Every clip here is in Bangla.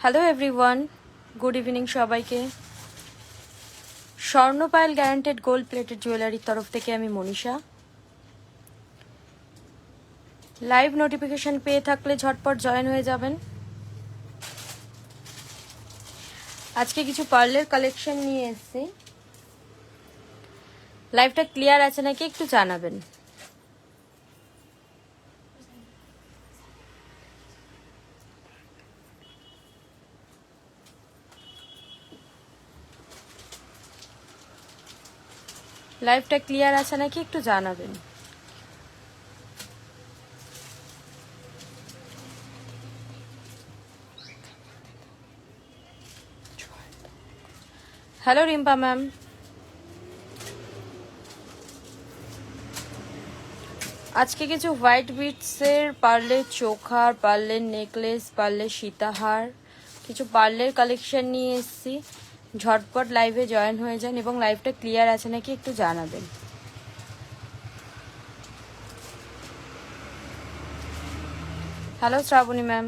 হ্যালো এভরিওয়ান, গুড ইভিনিং সবাইকে। স্বর্ণপায়েল গ্যারান্টেড গোল্ড প্লেটেড জুয়েলারির তরফ থেকে আমি মনীষা। লাইভ নোটিফিকেশন পেয়ে থাকলে ঝটপট জয়েন হয়ে যাবেন। আজকে কিছু পার্লের কালেকশন নিয়ে এসেছি। লাইভটা ক্লিয়ার আছে নাকি একটু জানাবেন। লাইভটা ক্লিয়ার আছে নাকি একটু জানাবেন। Hello Rimpa ma'am. আজকে কিছু হোয়াইট বিটসের পার্লের চোখার, পার্লের নেকলেস, পার্লের সীতাহার, কিছু পার্লের কালেকশন নিয়ে এসেছি। ঝটপট লাইভে জয়েন হয়ে যান এবং লাইভটা ক্লিয়ার আছে নাকি একটু জানাবেন। Hello Shrabani ma'am.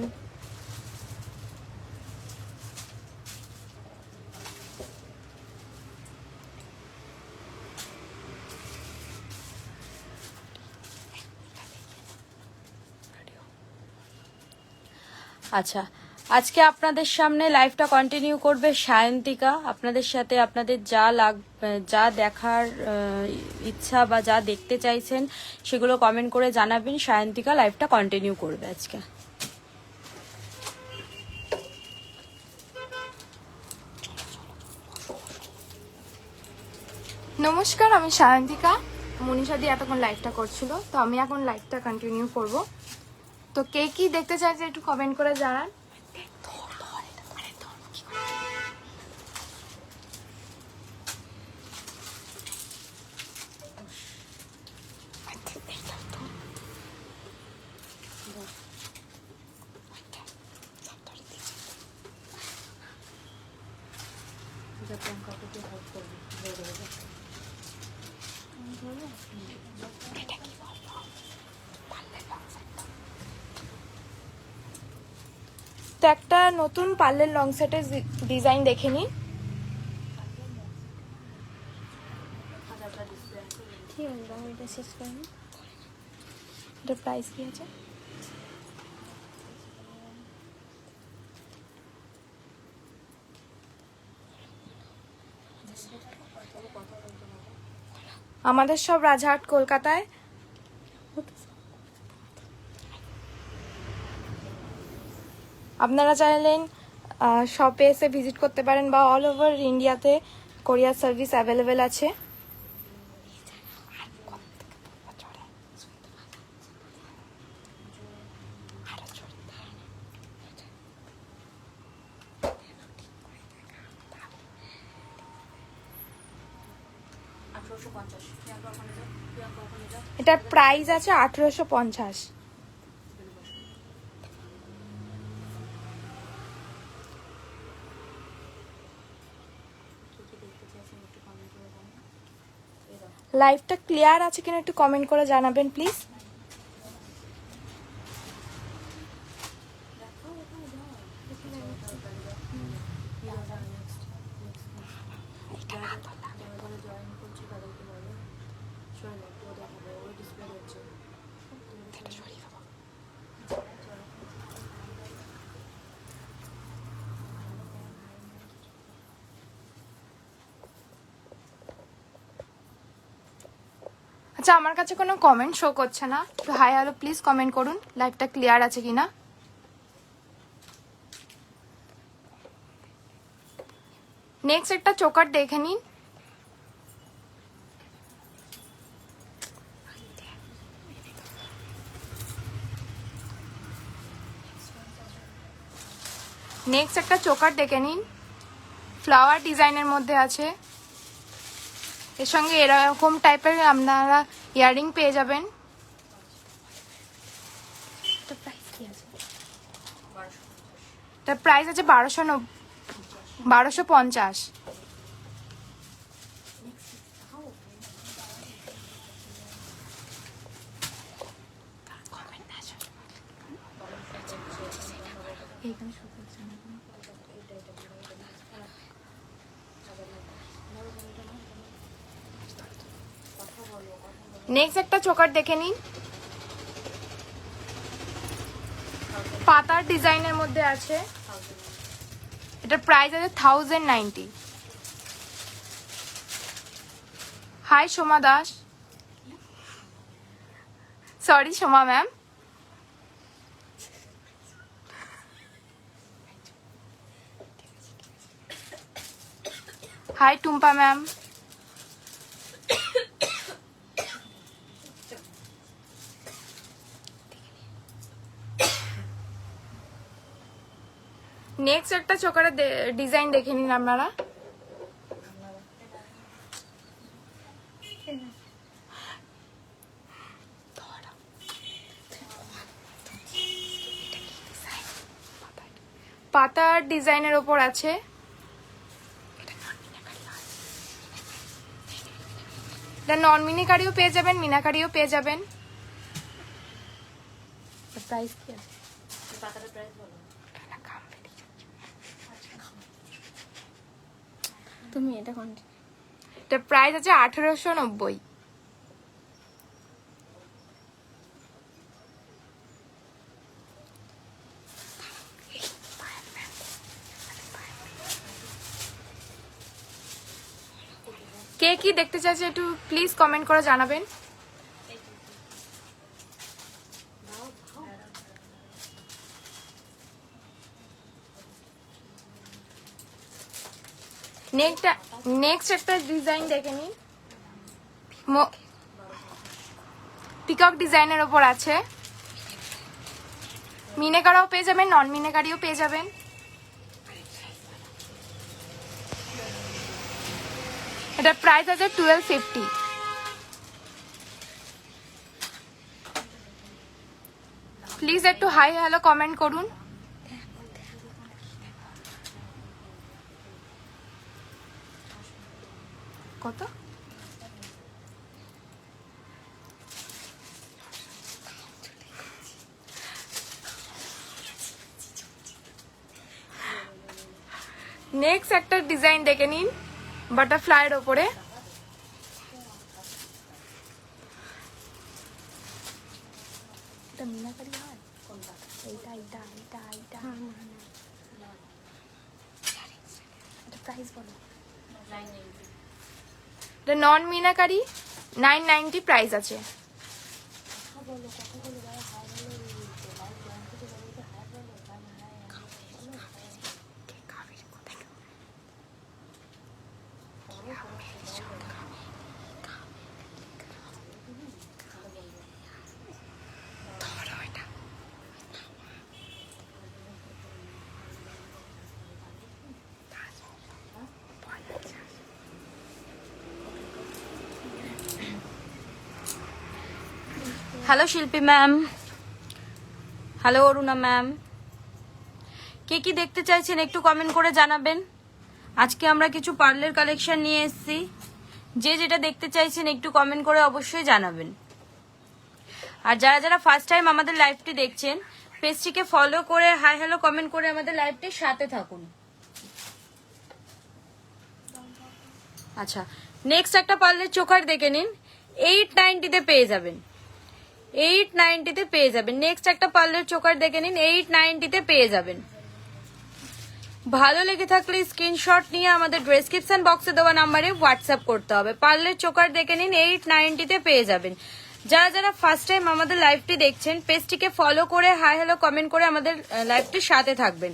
আচ্ছা, আজকে আপনাদের সামনে লাইভটা কন্টিনিউ করবে সায়ন্তিকা। আপনাদের সাথে আপনাদের যা দেখার ইচ্ছা বা যা দেখতে চাইছেন সেগুলো কমেন্ট করে জানাবেন। সায়ন্তিকা লাইভটা কন্টিনিউ করবে আজকে। নমস্কার, আমি সায়ন্তিকা। মনীষা দি এতক্ষণ লাইভটা করছিল, তো আমি এখন লাইভটা কন্টিনিউ করব। তো কে কি দেখতে চাইছে একটু কমেন্ট করে জানান। তো একটা নতুন পার্লের লং সেটের ডিজাইন দেখে নিন। এটার প্রাইস কি আছে? আমাদের সব রাজারহাট, কলকাতায়। আপনারা চাইলেন শপে এসে ভিজিট করতে পারেন বা অল ওভার ইন্ডিয়াতে কোরিয়ার সার্ভিস অ্যাভেলেবেল আছে। এটার প্রাইস আছে 1850। লাইভটা ক্লিয়ার আছে কিনা একটু কমেন্ট করে জানাবেন প্লিজ। আচ্ছা, আমার কাছে কোনো কমেন্ট শো করছে না, তো হাই হ্যালো প্লিজ কমেন্ট করুন লাইভটা ক্লিয়ার আছে কিনা। নেক্সট একটা চোকার দেখে নিন। নেক্সট একটা চোকার দেখে নিন, ফ্লাওয়ার ডিজাইনের মধ্যে আছে। এর সঙ্গে এরকম টাইপের আপনারা ইয়াররিং পেয়ে যাবেন। তার প্রাইস আছে 1250। নেক্সট একটা চোকার দেখে নিন, পাতার ডিজাইনের মধ্যে আছে। এটার প্রাইস আছে 1090। Hi Soma Das, sorry Soma ma'am. Hi Tumpa ma'am. Next একটা চোকারের ডিজাইন দেখে নিন আপনারা। পাতার ডিজাইনের ওপর আছে। এটা নন মিনাকারিও পেয়ে যাবেন, মিনাকারিও পেয়ে যাবেন। প্রাইস কি আছে? পাতাটার প্রাইস বলো। তুমি এটা কোন? এটা প্রাইস আছে 1890। কে কি দেখতে চাইছে একটু প্লিজ কমেন্ট করে জানাবেন। নেক্সট একটা ডিজাইন দেখে নিন, পিকক ডিজাইনের ওপর আছে। মিনেকারাও পেয়ে যাবেন, নন মিনেকারিও পেয়ে যাবেন। এটা প্রাইস আছে 1250। প্লিজ একটু হাই হ্যালো কমেন্ট করুন। কত? নেক্সট একটা ডিজাইন দেখে নিন, বাটারফ্লাইয়ের ওপরে। এটা মিনাকারি হয় কোনটা? এইটা এইটা এইটা এইটা। এটা প্রাইস বলো। এটা নন মিনাকারি 990 প্রাইস আছে। হ্যালো শিল্পী ম্যাম, হ্যালো অরুণা ম্যাম, কে কি দেখতে চাইছেন একটু কমেন্ট করে জানাবেন। আজকে আমরা কিছু পার্লের কালেকশন নিয়ে এসেছি, যে যেটা দেখতে চাইছেন একটু কমেন্ট করে অবশ্যই জানাবেন। আর যারা যারা ফার্স্ট টাইম আমাদের লাইভটি দেখছেন, পেজটিকে ফলো করে হাই হ্যালো কমেন্ট করে আমাদের লাইভটির সাথে থাকুন। আচ্ছা, নেক্সট একটা পার্লের চোকার দেখে নিন, 890-তে পেয়ে যাবেন। 890-তে পেয়ে যাবেন। নেক্সট একটা পার্লের চোকার দেখে নিন, 890-তে পেয়ে যাবেন। ভালো লেগে থাকলে স্ক্রিনশট নিয়ে আমাদের ডেসক্রিপশন বক্সে দেওয়া নাম্বারে হোয়াটসঅ্যাপ করতে হবে। পার্লের চোকার দেখে নিন, 890-তে পেয়ে যাবেন। যারা যারা ফার্স্ট টাইম আমাদের লাইভটি দেখছেন, পেজটিকে ফলো করে হাই হ্যালো কমেন্ট করে আমাদের লাইভটির সাথে থাকবেন।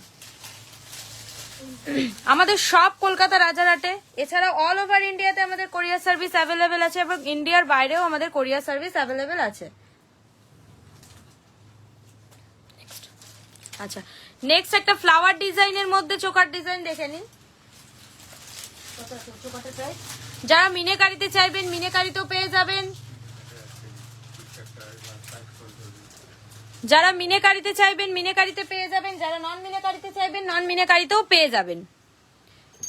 আমাদের সব কলকাতা রাজারহাটে, এছাড়া অল ওভার ইন্ডিয়াতে আমাদের কোরিয়ার সার্ভিস অ্যাভেলেবেল আছে এবং ইন্ডিয়ার বাইরেও আমাদের কোরিয়ার সার্ভিস অ্যাভেলেবেল আছে। আচ্ছা, নেক্সট একটা ফ্লাওয়ার ডিজাইনের মধ্যে চোকার ডিজাইন দেখে নিন। যারা মিনেকারিতে চাইবেন মিনেকারিতেও পেয়ে যাবেন, যারা মিনেকারিতে চাইবেন মিনেকারিতে পেয়ে যাবেন, যারা নন মিনেকারিতে চাইবেন নন মিনেকারিতেও পেয়ে যাবেন।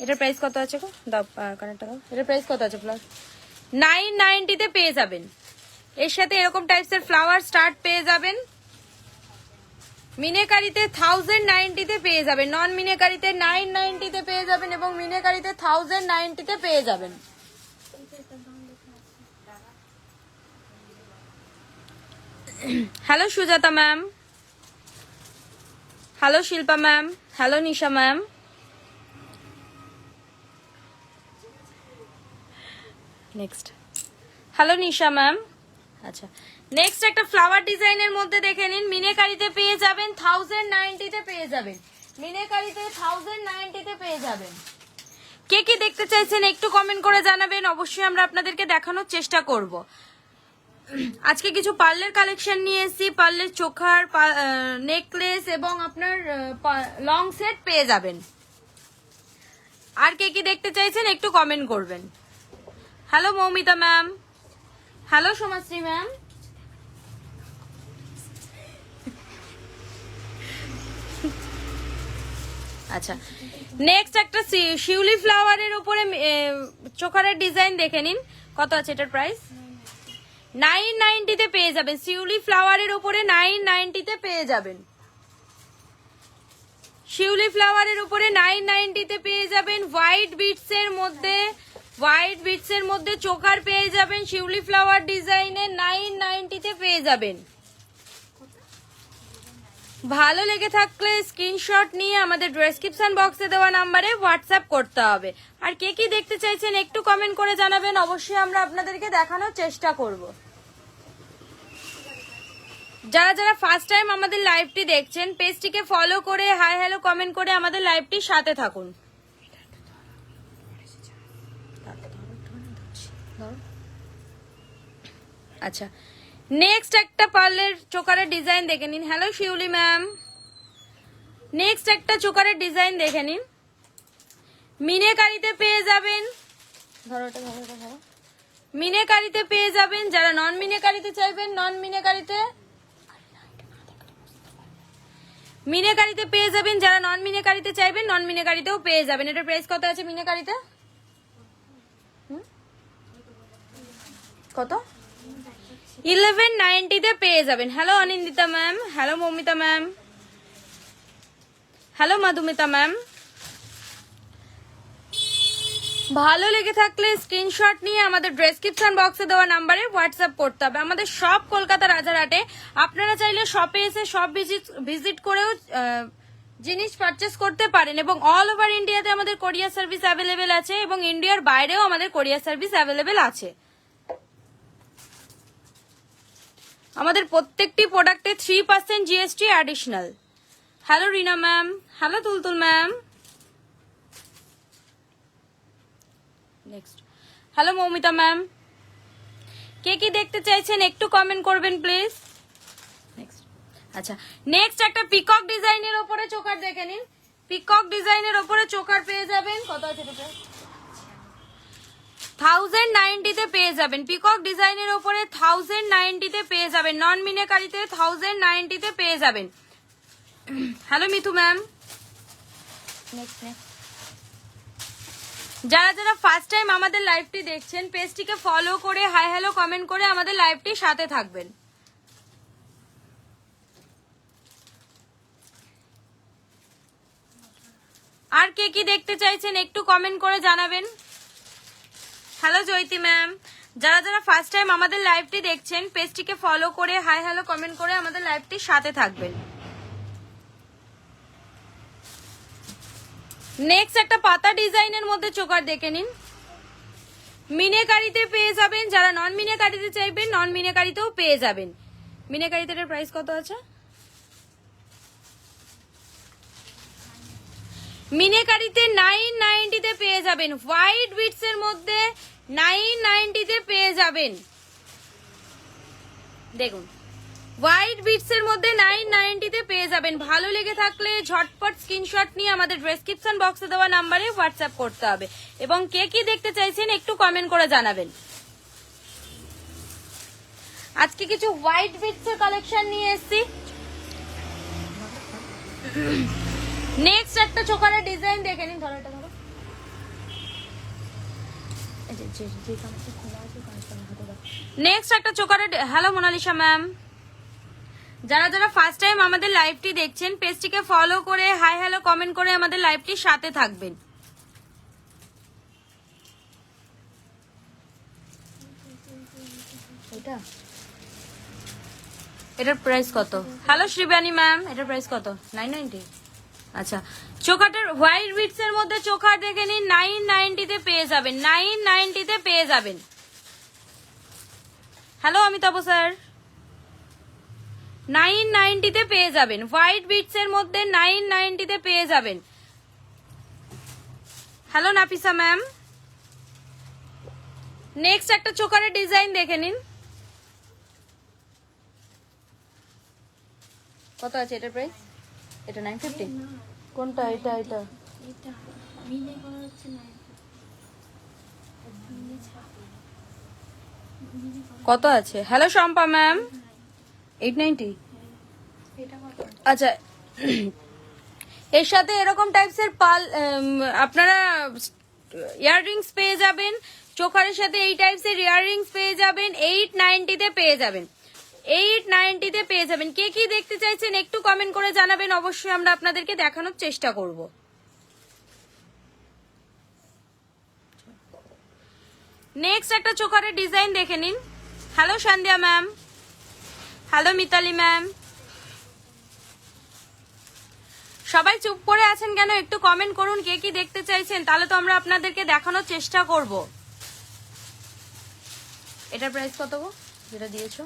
এটার প্রাইস কত আছে গো? দাও কানেরটা দাও। এটার প্রাইস কত আছে? প্লাস 990-তে পেয়ে যাবেন। এর সাথে এরকম টাইপসের ফ্লাওয়ার স্টার্ট পেয়ে যাবেন। মিনেকারিতে 1090 পেয়ে যাবেন, নন মিনেকারিতে 990 পেয়ে যাবেন এবং মিনেকারিতে 1090 পেয়ে যাবেন। Hello Sujata ma'am, hello Shilpa ma'am, hello Nisha ma'am. Next hello Nisha ma'am. আচ্ছা, নেক্সট একটা ফ্লাওয়ার ডিজাইনের মধ্যে দেখে নিন, মিনেকারিতে পেয়ে যাবেন 1090 পেয়ে যাবেন, মিনেকারিতে 1090 পেয়ে যাবেন। কে কি দেখতে চাইছেন একটু কমেন্ট করে জানাবেন, অবশ্যই আমরা আপনাদেরকে দেখানোর চেষ্টা করব। আজকে কিছু পার্লের কালেকশন নিয়ে এসেছি, পার্লের চোখার নেকলেস এবং আপনার লং সেট পেয়ে যাবেন। আর কে কি দেখতে চাইছেন একটু কমেন্ট করবেন। Hello Moumita ma'am, hello Somashree ma'am. আচ্ছা, নেক্সট একটা শিউলি ফ্লাওয়ারের উপরে চোকারের ডিজাইন দেখে নিন, কত আছে এটার প্রাইস? 990 পেয়ে যাবেন, শিউলি ফ্লাওয়ারের উপরে 990 পেয়ে যাবেন, শিউলি ফ্লাওয়ারের উপরে 990 পেয়ে যাবেন। হোয়াইট বিটস এর মধ্যে চোকার পেয়ে যাবেন, শিউলি ফ্লাওয়ার ডিজাইনের 990 পেয়ে যাবেন। ভালো লেগে থাকলে স্ক্রিনশট নিয়ে আমাদের ডেসক্রিপশন বক্সে দেওয়া নাম্বারে হোয়াটসঅ্যাপ করতে হবে। আর কে কি দেখতে চাইছেন একটু কমেন্ট করে জানাবেন, অবশ্যই আমরা আপনাদেরকে দেখানোর চেষ্টা করব। যারা যারা ফার্স্ট টাইম আমাদের লাইভটি দেখছেন, পেজটিকে ফলো করে হাই হ্যালো কমেন্ট করে আমাদের লাইভটির সাথে থাকুন। আচ্ছা, নেক্সট একটা পার্লের চোকারের ডিজাইন দেখে নিন। হ্যালো শিউলি ম্যাম, নেক্সট একটা চোকারের ডিজাইন দেখে নিন, মিনেকারিতে পেয়ে যাবেন, মিনেকারিতে পেয়ে যাবেন। যারা নন মিনেকারিতে চাইবেন, নন মিনেকারিতে পেয়ে যাবেন, যারা নন মিনেকারিতে চাইবেন নন মিনেকারিতেও পেয়ে যাবেন। এটার প্রাইস কত আছে মিনেকারিতে? কত? 1190 পেয়ে যাবেন। Hello Anindita ma'am, hello Moumita ma'am, hello Madhumita ma'am. ভালো লেগে থাকলে স্ক্রিনশট নিয়ে আমাদের ডেসক্রিপশন বক্সে দেওয়া নাম্বারে হোয়াটসঅ্যাপ করতে হবে। আমাদের সব কলকাতা রাজারহাটে, আপনারা চাইলে শপে এসে সব ভিজিট করেও জিনিস পারচেস করতে পারেন এবং অল ওভার ইন্ডিয়াতে আমাদের কোরিয়ার সার্ভিস অ্যাভেলেবেল আছে এবং ইন্ডিয়ার বাইরেও আমাদের কোরিয়ার সার্ভিস অ্যাভেলেবেল আছে। আমাদের প্রত্যেকটি প্রোডাক্টে 3% GST additional. Hello Rina ma'am, hello Tultul ma'am. Next hello Moumita ma'am. কে কি দেখতে চাইছেন একটু কমেন্ট করবেন প্লিজ। নেক্সট আচ্ছা, নেক্সট একটা পিকক ডিজাইনের উপরে চোকার দেখে নিন, পিকক ডিজাইনের উপরে চোকার পেয়ে যাবেন। কত আছে এটা? 1090 পেয়ে যাবেন। পিকক ডিজাইনের উপরে 1090 পেয়ে যাবেন, নন মিনেকারিতে 1090 পেয়ে যাবেন। Hello Mithu ma'am. যারা যারা ফার্স্ট টাইম আমাদের লাইভটি দেখছেন, পেজটিকে ফলো করে হাই হ্যালো কমেন্ট করে আমাদের লাইভটির সাথে থাকবেন। আর কে কি দেখতে চাইছেন একটু কমেন্ট করে জানাবেন। Hello Joyeeta ma'am. যারা যারা ফার্স্ট টাইম আমাদের লাইভটি দেখছেন, পেজটিকে ফলো করে হাই হ্যালো কমেন্ট করে আমাদের লাইভটির সাথে থাকবেন। নেক্সট একটা পাতা ডিজাইনের মধ্যে চোকার দেখে নিন, মিনেকারিতে পেয়ে যাবেন। যারা নন মিনেকারিতে চাইবেন নন মিনেকারিতেও পেয়ে যাবেন। মিনেকারিতে এর প্রাইস কত আছে? মিনেকারিতে 990 পেয়ে যাবেন, হোয়াইট বিটস এর মধ্যে 990 পেয়ে যাবেন। দেখুন হোয়াইট বিটস এর মধ্যে 990 পেয়ে যাবেন। ভালো লেগে থাকলে ঝটপট স্ক্রিনশট নিয়ে আমাদের ডেসক্রিপশন বক্সে দেওয়া নাম্বারে হোয়াটসঅ্যাপ করতে হবে এবং কে কি দেখতে চাইছেন একটু কমেন্ট করে জানাবেন। আজকে কিছু হোয়াইট বিটস এর কালেকশন নিয়ে এসেছি। নেক্সট একটা চোকারের ডিজাইন দেখে নিন, ধরো এটা ধরো। নেক্সট একটা চোকারের, হ্যালো মোনালিসা ম্যাম, যারা যারা ফার্স্ট টাইম আমাদের লাইভটি দেখছেন পেজটিকে ফলো করে হাই হ্যালো কমেন্ট করে আমাদের লাইভটির সাথে থাকবেন। এটার প্রাইস কত? হ্যালো শ্রীবাণী ম্যাম, এটার প্রাইস কত? 990। আচ্ছা, চোকাটার হোয়াইট বিটস এর মধ্যে চোকার দেখে নিন, 990 তে পেয়ে যাবেন, 990 তে পেয়ে যাবেন। হ্যালো অমিতাভ স্যার, 990 তে পেয়ে যাবেন, হোয়াইট বিটস এর মধ্যে 990 তে পেয়ে যাবেন। হ্যালো নাফিসা ম্যাম, নেক্সট একটা চোকারের ডিজাইন দেখে নিন। কত আছে এটার প্রাইস? এটা 950। কোনটা? এটা এটা কত আছে? Hello Shampa ma'am, 890। আচ্ছা, এর সাথে এরকম টাইপসের পাল আপনারা ইয়াররিংস পেয়ে যাবেন, চোকারের সাথে এই টাইপসের ইয়াররিংস পেয়ে যাবেন, 890 তে পেয়ে যাবেন, 890 তে পেয়ে যাবেন। কে কি দেখতে চাইছেন একটু কমেন্ট করে জানাবেন, অবশ্যই আমরা আপনাদেরকে দেখানোর চেষ্টা করব। নেক্সট একটা চোকারের ডিজাইন দেখে নিন। হ্যালো সন্ধ্যা ম্যাম, হ্যালো মিতালি ম্যাম, সবাই চুপ করে আছেন কেন? একটু কমেন্ট করুন কে কি দেখতে চাইছেন, তাহলে তো আমরা আপনাদেরকে দেখানোর চেষ্টা করব। এটার প্রাইস কত গো যেটা দিয়েছো?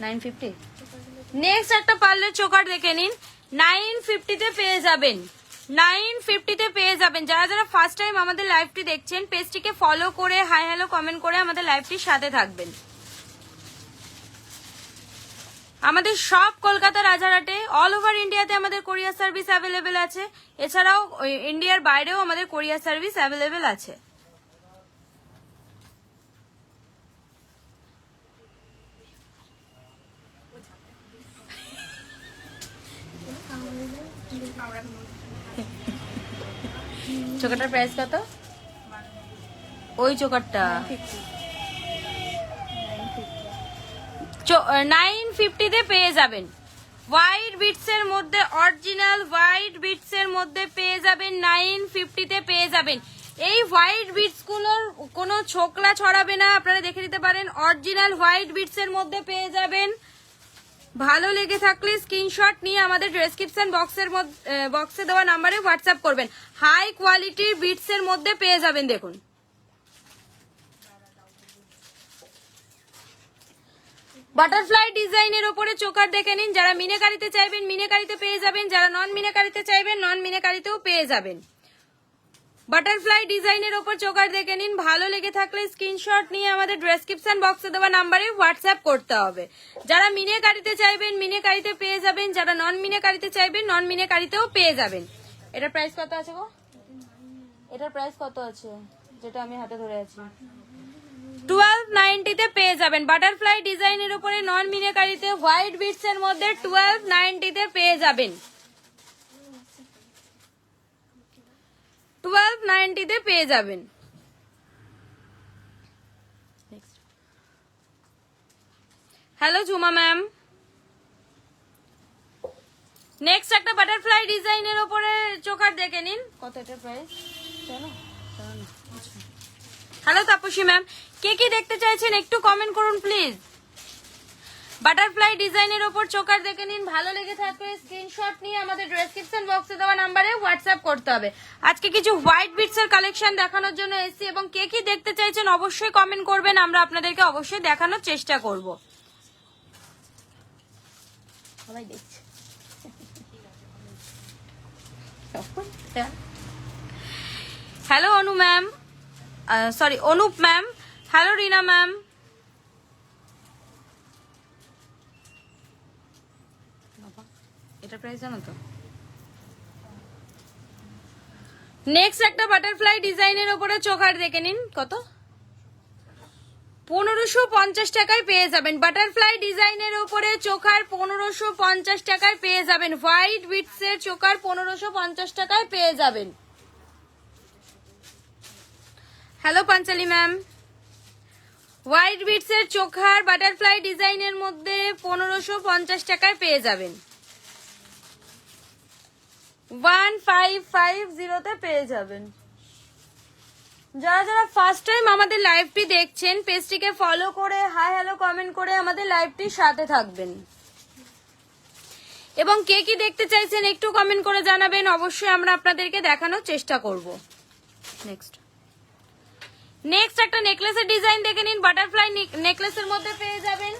950। নেক্সট একটা পার্লের চোকার দেখে নিন, 950 তে পেয়ে যাবেন, 950 তে পেয়ে যাবেন। যারা যারা ফার্স্ট টাইম আমাদের লাইভটি দেখছেন পেজটিকে ফলো করে হাই হ্যালো কমেন্ট করে আমাদের লাইভটির সাথে থাকবেন। আমাদের সব কলকাতা রাজারহাটে অল ওভার ইন্ডিয়াতে আমাদের কোরিয়ার সার্ভিস অ্যাভেলেবেল আছে, এছাড়াও ইন্ডিয়ার বাইরেও আমাদের কোরিয়ার সার্ভিস অ্যাভেলেবেল আছে। চোকারটার প্রাইস কত? ওই চোকারটা 950 তে পেয়ে যাবেন, হোয়াইট বিটস এর মধ্যে, অরিজিনাল হোয়াইট বিটস এর মধ্যে পেয়ে যাবেন, 950 তে পেয়ে যাবেন। এই হোয়াইট বিটস গুলোর কোনো ছোকলা ছড়াবে না, আপনারা দেখে নিতে পারেন, অরিজিনাল হোয়াইট বিটস এর মধ্যে পেয়ে যাবেন। ভালো লেগে থাকলে স্ক্রিনশট নিয়ে আমাদের ডেসক্রিপশন বক্সে দেওয়া নাম্বারে হোয়াটসঅ্যাপ করবেন। হাই কোয়ালিটির বিটস এর মধ্যে পেয়ে যাবেন। দেখুন বাটারফ্লাই ডিজাইনের উপরে চোকার দেখে নিন। যারা মিনাকারিতে চাইবেন মিনাকারিতে পেয়ে যাবেন, যারা নন মিনাকারিতে চাইবেন নন মিনাকারিতেও পেয়ে যাবেন। বাটারফ্লাই ডিজাইনের উপর চোকার দেখে নিন, ভালো লেগে থাকলে স্ক্রিনশট নিয়ে আমাদের ডেসক্রিপশন বক্সে দেওয়া নাম্বারে হোয়াটসঅ্যাপ করতে হবে। যারা মিনাকারিতে চাইবেন মিনাকারিতে পেয়ে যাবেন, যারা নন মিনাকারিতে চাইবেন নন মিনাকারিতেও পেয়ে যাবেন। এটার প্রাইস কত আছে গো? এটার প্রাইস কত আছে যেটা আমি হাতে ধরে আছি? 1290 তে পেয়ে যাবেন। বাটারফ্লাই ডিজাইনের উপরে নন মিনাকারিতে হোয়াইট বিটস এর মধ্যে 1290 তে পেয়ে যাবেন, 1290 তে পেয়ে যাবেন। হ্যালো ঝুমা ম্যাম, নেক্সট একটা বাটারফ্লাই ডিজাইনের উপরে চোকার দেখে নিন। কত এটার প্রাইস? হ্যালো তাপসী ম্যাম, কে কি দেখতে চাইছেন একটু কমেন্ট করুন প্লিজ। বাটারফ্লাই ডিজাইনের উপর চোকার দেখে নিন, ভালো লেগে থাকলে স্ক্রিনশট নিয়ে আমাদের ডেসক্রিপশন বক্সে দেওয়া নাম্বারে হোয়াটসঅ্যাপ করতে হবে। আজকে কিছু হোয়াইট বিটস এর কালেকশন দেখানোর জন্য এসেছি এবং কে কি দেখতে চাইছেন অবশ্যই কমেন্ট করবেন, আমরা আপনাদেরকে অবশ্যই দেখানোর চেষ্টা করব। সবাই দেখছে। Hello Anu ma'am, sorry Anup ma'am, hello Rina ma'am, এটা প্রাইস জানো তো? নেক্সট একটা বাটারফ্লাই ডিজাইনের উপরে চোকার দেখে নিন, কত? 1550 টাকায় পেয়ে যাবেন। বাটারফ্লাই ডিজাইনের উপরে চোকার 1550 টাকায় পেয়ে যাবেন। হোয়াইট বিটস এর চোকার 1550 টাকায় পেয়ে যাবেন। Hello Panchali ma'am, white beads এর চোখার বাটারফ্লাই ডিজাইনের মধ্যে 1550 টাকায় পেয়ে যাবেন। 1550 তে পেয়ে যাবেন। যারা যারা ফার্স্ট টাইম আমাদের লাইভটি দেখছেন পেজটিকে ফলো করে হাই হ্যালো কমেন্ট করে আমাদের লাইভটির সাথে থাকবেন, এবং কে কি দেখতে চাইছেন একটু কমেন্ট করে জানাবেন, অবশ্যই আমরা আপনাদেরকে দেখানোর চেষ্টা করব। নেক্সট একটা নেকলেসের ডিজাইন দেখে নিন, বাটারফ্লাই নেকলেসের মধ্যে পেয়ে যাবেন।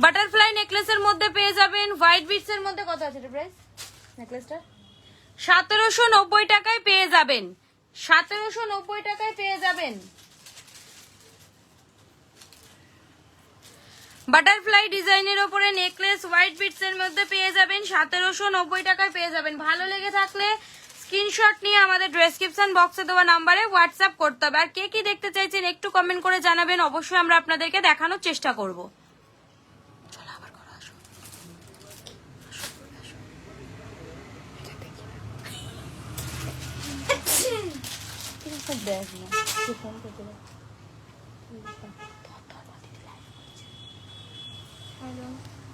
বাটারফ্লাই নেকলেসের মধ্যে পেয়ে যাবেন। হোয়াইট বিটস এর মধ্যে কত আছে প্রাইস নেকলেসটা? 1790 টাকায় পেয়ে যাবেন। 1790 টাকায় পেয়ে যাবেন। বাটারফ্লাই ডিজাইনের উপরে নেকলেস হোয়াইট বিটস এর মধ্যে পেয়ে যাবেন। 1790 টাকায় পেয়ে যাবেন। ভালো লেগে থাকলে স্ক্রিনশট নিয়ে আমাদের ডেসক্রিপশন বক্সে দেওয়া নাম্বারে হোয়াটসঅ্যাপ করতে হবে। আর কে কি দেখতে চাইছেন একটু কমেন্ট করে জানাবেন, অবশ্যই আমরা আপনাদেরকে দেখানোর চেষ্টা করব।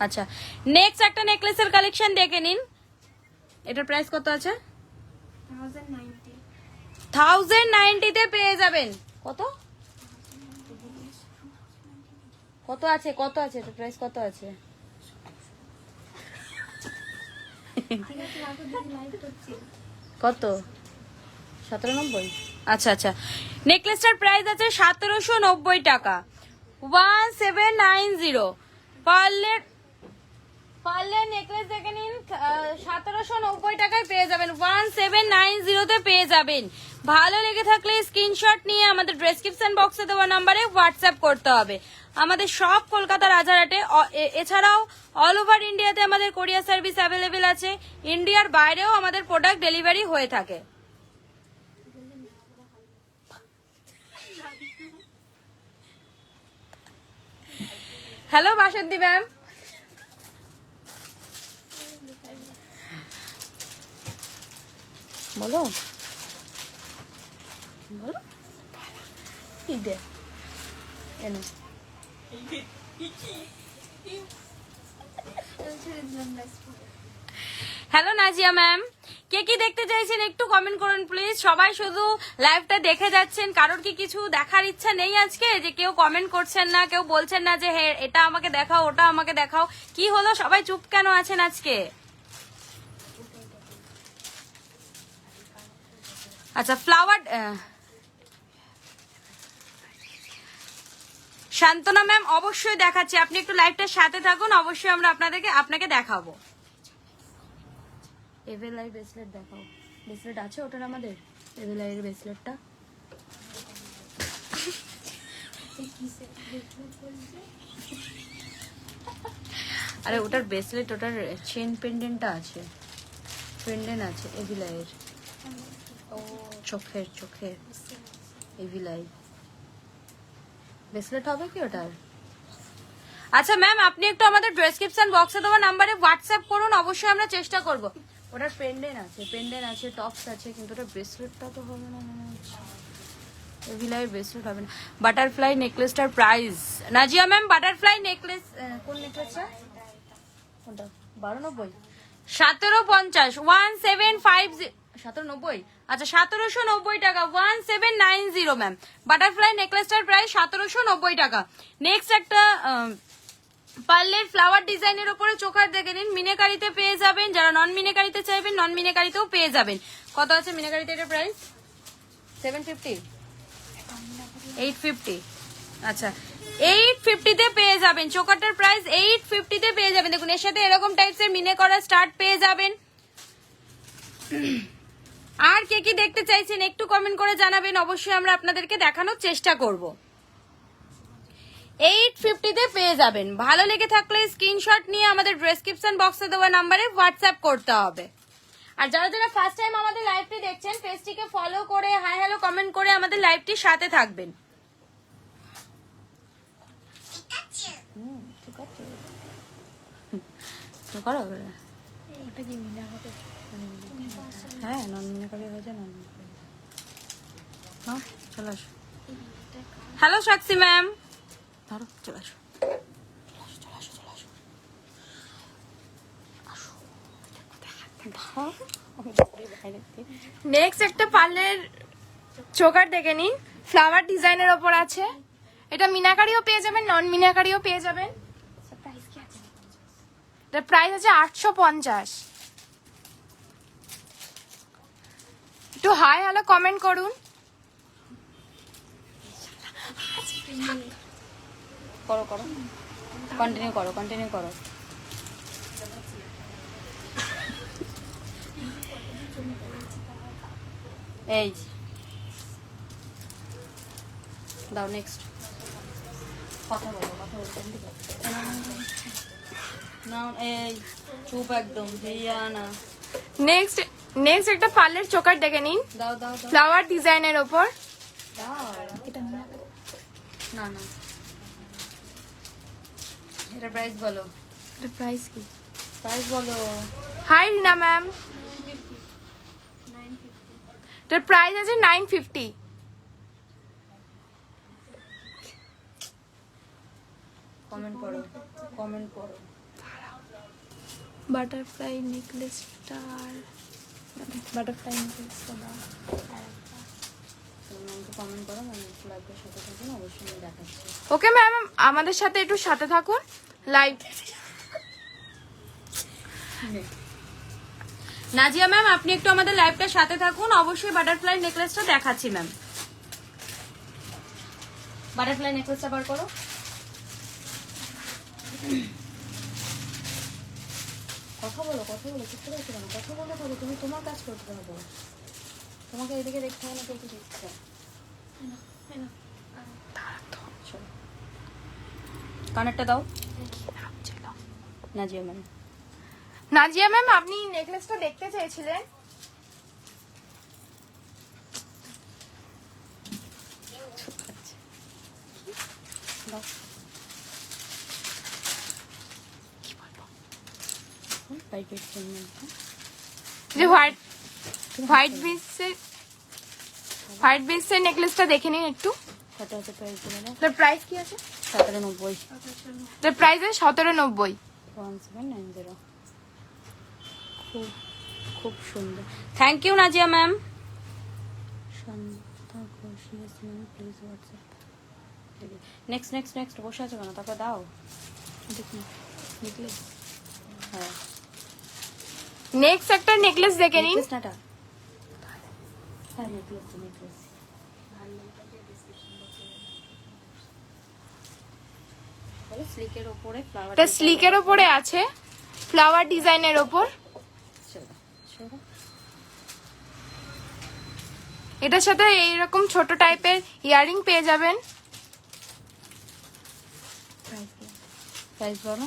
আচ্ছা, নেক্সট একটা নেকলেসের কালেকশন দেখে নিন। এটার প্রাইস কত আছে? 1090 তে পেয়ে যাবেন। কত কত আছে? কত আছে এটার প্রাইস? কত আছে? কত? 1790। আচ্ছা আচ্ছা, নেকলেসটার প্রাইস আছে 1790 টাকা। 1790। পার্লের নেকলেস দেখে নিন, 1790 টাকায় পেয়ে যাবেন। 1790 তে পেয়ে যাবেন। ভালো লেগে থাকলে স্ক্রিনশট নিয়ে আমাদের ডেসক্রিপশন বক্সে দেওয়া নাম্বারে হোয়াটসঅ্যাপ করতে হবে। আমাদের সব কলকাতা রাজারহাটে, এছাড়াও অল ওভার ইন্ডিয়াতে আমাদের কোরিয়ার সার্ভিস অ্যাভেলেবেল আছে। ইন্ডিয়ার বাইরেও আমাদের প্রোডাক্ট ডেলিভারি হয়ে থাকে। হ্যালো বাসন্তী ম্যাম, বলো বলো কি দে এনে। হ্যালো নাজিয়া ম্যাম, কে কি দেখতে চাইছেন একটু কমেন্ট করুন প্লিজ। সবাই শুধু লাইভটা দেখে যাচ্ছেন, কারোর কি কিছু দেখার ইচ্ছা নেই আজকে? যে কেউ কমেন্ট করছেন না, কেউ বলছেন না যে হ্যাঁ এটা আমাকে দেখাও, ওটা আমাকে দেখাও, কি হলো সবাই চুপ কেন আছেন আজকে? আচ্ছা, ফ্লাওয়ার শান্তনা ম্যাম অবশ্যই দেখাচ্ছি, আপনি একটু লাইভটার সাথে থাকুন, অবশ্যই আমরা আপনাকে দেখাবো। এভেলাই ব্রেসলেট দেখাও। ব্রেসলেট আছে ওটার আমাদের, এভেলাই এর ব্রেসলেটটা। আরে ওটার ব্রেসলেট, ওটার চেন পেন্ডেন্টটা আছে, পেন্ডেন্ট আছে এভিলাই এর। চোখের এভিলাই ব্রেসলেট হবে কি ওটার? আচ্ছা ম্যাম, আপনি একটু আমাদের ডেসক্রিপশন বক্সে দেওয়া নাম্বারে হোয়াটসঅ্যাপ করুন, অবশ্যই আমরা চেষ্টা করব। ওটার পেন্ডেন্ট আছে, টপস আছে, কিন্তু ওটা ব্রেসলেটটা তো হবে না মনে হচ্ছে। এভিলাইয়ের ব্রেসলেট হবে না। বাটারফ্লাই নেকলেসটার price Nazia ma'am, butterfly necklace কোন নেকলেসটা? কোনটা? 1290 1750 1750 1790। আচ্ছা 1790 টাকা। 1790 ম্যাম, বাটারফ্লাই নেকলেসটার প্রাইস 1790 টাকা। নেক্সট একটা পার্লের ফ্লাওয়ার ডিজাইনের উপরে চোখার দেখে নিন, মিনাকারিতে পেয়ে যাবেন। যারা নন মিনাকারিতে চাইবেন নন মিনাকারিতেও পেয়ে যাবেন। কত আছে মিনাকারিতে এটার প্রাইস? 750 850। আচ্ছা 850 তে পেয়ে যাবেন। চোকারটার প্রাইস 850 তে পেয়ে যাবেন। দেখুন এর সাথে এরকম টাইপসের মিনে করা স্টার্ট পেয়ে যাবেন। আর কে কি দেখতে চাইছেন একটু কমেন্ট করে জানাবেন, অবশ্যই আমরা আপনাদেরকে দেখানোর চেষ্টা করব। 850 তে পেয়ে যাবেন। ভালো লেগে থাকলে স্ক্রিনশট নিয়ে আমাদের ডেসক্রিপশন বক্সে দেওয়া নাম্বারে হোয়াটসঅ্যাপ করতে হবে। আর যারা যারা ফার্স্ট টাইম আমাদের লাইভটি দেখছেন পেজটিকে ফলো করে হাই হ্যালো কমেন্ট করে আমাদের লাইভটির সাথে থাকবেন। হ্যাঁ নন মিনাকারি হয়েছে, নন মিনাকারি। হ্যাঁ চলে আসো। হ্যালো সাক্ষী ম্যাম, ধরো চলে আসো। নেক্সট একটা পার্লের চোকার দেখে নিন, ফ্লাওয়ার ডিজাইনের ওপর আছে। এটা মিনাকারিও পেয়ে যাবেন, নন মিনাকারিও পেয়ে যাবেন। এটার প্রাইস আছে 850। একটু হাই হ্যালো কমেন্ট করুন। করো করো, কন্টিনিউ করো, কন্টিনিউ করো। এই দাও নেক্সট। কথা বলো, কথা বলো, না এই চুপ একদম, দিয়া না। নেক্সট একটা পার্লের চোকার দেখে নিন, দাও দাও দাও ফ্লাওয়ার ডিজাইনের ওপর। দাও। না না, এটা প্রাইস বলো, এটা প্রাইস কি? প্রাইস বলো। হাই রিনা ম্যাম, এটার প্রাইস আছে 950। কমেন্ট করো, কমেন্ট করো। বাটারফ্লাই নেকলেসটা, বাটারফ্লাই নেকলেসটা দাও। কমেন্ট করো, আমি লাইভের সাথে থাকুন, অবশ্যই আমি দেখাচ্ছি। ওকে ম্যাম, আমাদের সাথে একটু সাথে থাকুন লাইভ। নাজিয়া ম্যাম, আপনি একটু আমাদের লাইভটার সাথে থাকুন, অবশ্যই বাটারফ্লাই নেকলেসটা দেখাচ্ছি ম্যাম। বাটারফ্লাই নেকলেসটা বার করো। কথা বলো, কথা বলো, চুপ করে আছো কেন? কথা বলে বলো, তুমি তোমার কাজ করতে হবে, তোমাকে এদিকে দেখতে হবে না, কেউ কি দেখছে? চলো। কানেরটা দাও নাজিয়া ম্যাম। নাজিয়া ম্যাম, আপনি নেকলেসটা দেখতে চেয়েছিলেন। দাও। পাইপের জন্য যে হোয়াইট বেসের নেকলেসটা দেখে নিন একটু। কত আছে প্রাইস বলো? তার প্রাইস কি আছে? 1790। তার প্রাইস আছে 1790। 1790। খুব খুব সুন্দর, thank you Nazia ma'am. Shanta Ghosh, yes ma'am, please WhatsApp. Next next next, বসে আছো কেন? তারপর দাও দেখি নেকলেস। হ্যাঁ, নেক্সট একটা নেকলেস দেখে নিন। নেকলেসটা, হ্যাঁ নেকলেস নেকলেস। স্লিকের উপরে ফ্লাওয়ার, এটা স্লিকের উপরে আছে, ফ্লাওয়ার ডিজাইনের ওপর। এটার সাথে এইরকম ছোট টাইপের ইয়ারিং পেয়ে যাবেন। প্রাইস বলো।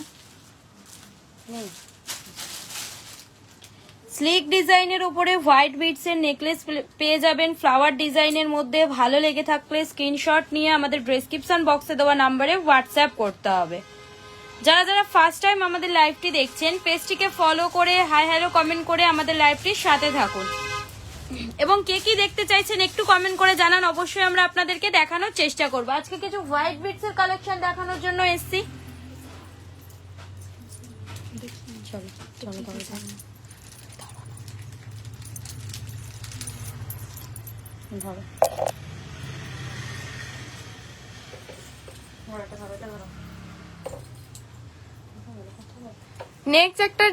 স্লিক ডিজাইনের উপরে হোয়াইট বিটস এর নেকলেস পেয়ে যাবেন ফ্লাওয়ার ডিজাইনের মধ্যে। ভালো লেগে থাকলে স্ক্রিনশট নিয়ে আমাদের ডেসক্রিপশন বক্সে দেওয়া নাম্বারে হোয়াটসঅ্যাপ করতে হবে। যারা যারা ফার্স্ট টাইম আমাদের লাইভটি দেখছেন, পেজটিকে ফলো করে হাই হ্যালো কমেন্ট করে আমাদের লাইভটির সাথে থাকুন, এবং কে কি দেখতে চাইছেন একটু কমেন্ট করে জানান, অবশ্যই আমরা আপনাদেরকে দেখানোর চেষ্টা করব। আজকে কিছু হোয়াইট বিটস এর কালেকশন দেখানোর জন্য এসেছি। চলো চলো ধরো, নেক্সট একটা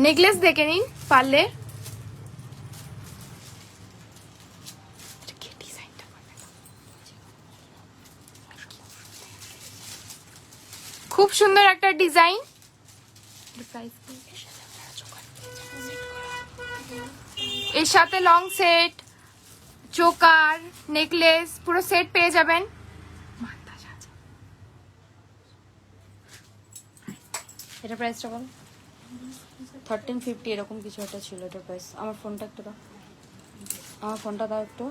নেকলেস দেখে নিন পারলে। খুব সুন্দর একটা ডিজাইন। এর সাথে লং সেট, চোকার, নেকলেস পুরো সেট পেয়ে যাবেন। এটা প্রাইসটা বল। 1350 এরকম কিছু একটা ছিল এটা প্রাইস। আমার ফোনটা একটু দাও, আমার ফোনটা দাও একটু।